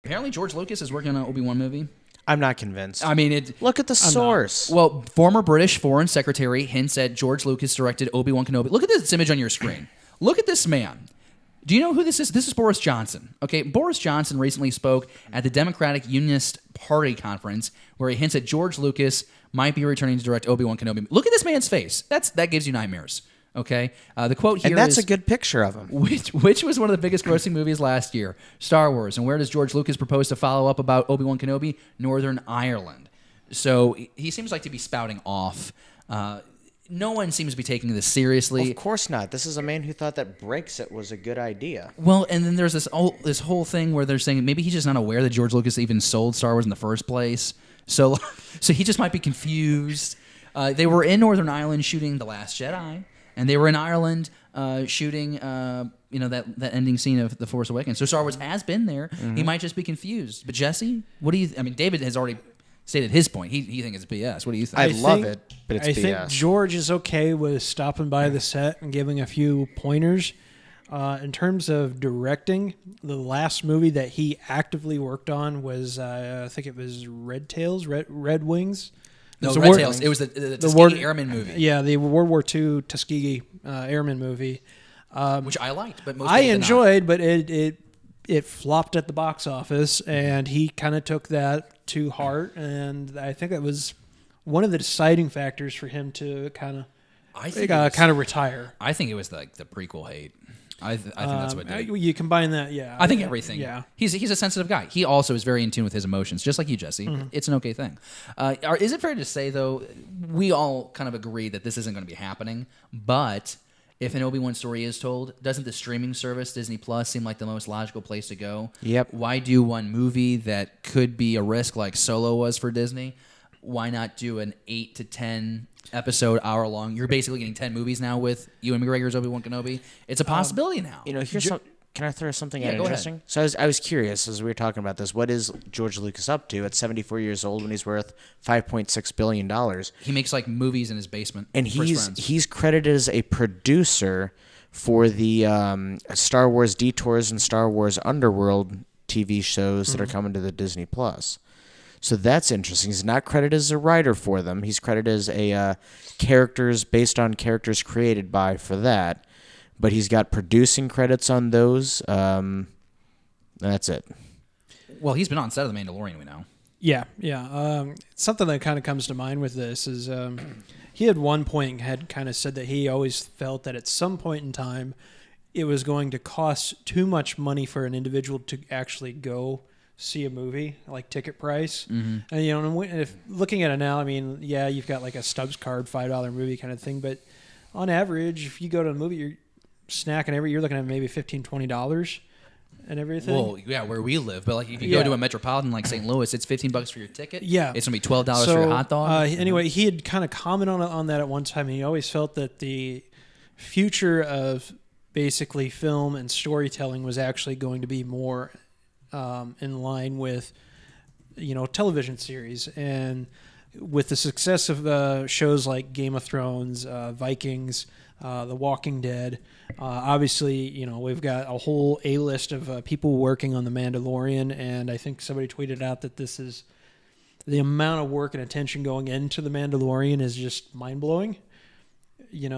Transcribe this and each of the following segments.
Apparently, George Lucas is working on an Obi-Wan movie. I'm not convinced. I mean, look at the source. Well, former British Foreign Secretary hints at George Lucas directed Obi-Wan Kenobi. Look at this image on your screen. Look at this man. Do you know who this is? This is Boris Johnson. Okay, Boris Johnson recently spoke at the Democratic Unionist Party conference where he hints at George Lucas might be returning to direct Obi-Wan Kenobi. Look at this man's face. That gives you nightmares. Okay, the quote here and that's is, a good picture of him. Which was one of the biggest grossing movies last year? Star Wars. And where does George Lucas propose to follow up about Obi-Wan Kenobi? Northern Ireland. So he seems like to be spouting off. No one seems to be taking this seriously. Of course not. This is a man who thought that Brexit was a good idea. Well, and then there's this whole thing where they're saying maybe he's just not aware that George Lucas even sold Star Wars in the first place. So he just might be confused. They were in Northern Ireland shooting The Last Jedi. And they were in Ireland shooting, that ending scene of The Force Awakens. So Star Wars has been there. Mm-hmm. He might just be confused. But Jesse, what do you? I mean, David has already stated his point. He thinks it's BS. What do you think? I love it, but it's BS. I think George is okay with stopping by the set and giving a few pointers. In terms of directing, the last movie that he actively worked on was, I think it was Red Wings. No, Red Tails. It was the Tuskegee Airmen movie. Yeah, the World War II Tuskegee Airmen movie. Which I liked, but most I people enjoyed, but it flopped at the box office, and he kind of took that to heart, and I think that was one of the deciding factors for him to kind of retire. I think it was the prequel hate. I think that's what did it. You combine that, yeah. I think everything. Yeah. He's a sensitive guy. He also is very in tune with his emotions, just like you, Jesse. Mm-hmm. It's an okay thing. Is it fair to say, though, we all kind of agree that this isn't going to be happening, but if an Obi-Wan story is told, doesn't the streaming service, Disney Plus, seem like the most logical place to go? Yep. Why do one movie that could be a risk like Solo was for Disney? Why not do an 8 to 10 episode, hour long? You're basically getting 10 movies now with Ewan McGregor's Obi-Wan Kenobi. It's a possibility now. Here's can I throw something out interesting? Ahead. So I was curious as we were talking about this. What is George Lucas up to at 74 years old when he's worth $5.6 billion? He makes like movies in his basement. And he's credited as a producer for the Star Wars Detours and Star Wars Underworld TV shows that are coming to the Disney Plus. So that's interesting. He's not credited as a writer for them. He's credited as a characters based on characters created by for that. But he's got producing credits on those. That's it. Well, he's been on set of The Mandalorian, we know. Yeah. Something that kind of comes to mind with this is he at one point had kind of said that he always felt that at some point in time it was going to cost too much money for an individual to actually go see a movie, like ticket price. Mm-hmm. And if looking at it now, I mean, yeah, you've got like a Stubbs card, $5 movie kind of thing, but on average, if you go to a movie, you're snacking you're looking at maybe $15, $20 and everything. Well, yeah, where we live, but like if you go to a metropolitan like St. Louis, it's $15 for your ticket. Yeah, it's gonna be $12 for your hot dog. Anyway, he had kind of commented on that at one time, and he always felt that the future of basically film and storytelling was actually going to be more in line with television series, and with the success of shows like Game of Thrones, Vikings, The Walking Dead, obviously we've got a whole A-list of people working on The Mandalorian, and I think somebody tweeted out that this is the amount of work and attention going into The Mandalorian is just mind-blowing.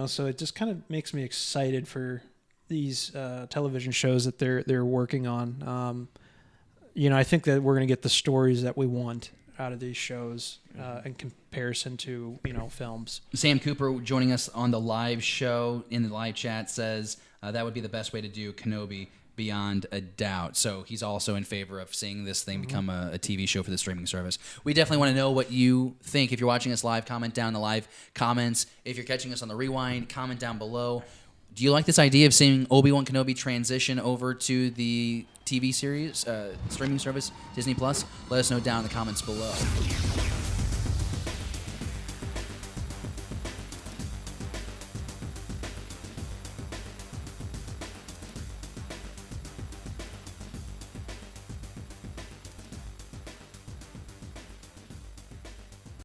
So it just kind of makes me excited for these television shows that they're working on. I think that we're going to get the stories that we want out of these shows in comparison to films. Sam Cooper joining us on the live show in the live chat says that would be the best way to do Kenobi beyond a doubt. So he's also in favor of seeing this thing become a TV show for the streaming service. We definitely want to know what you think. If you're watching us live, comment down in the live comments. If you're catching us on the rewind, comment down below. Do you like this idea of seeing Obi-Wan Kenobi transition over to the TV series, streaming service, Disney Plus? Let us know down in the comments below.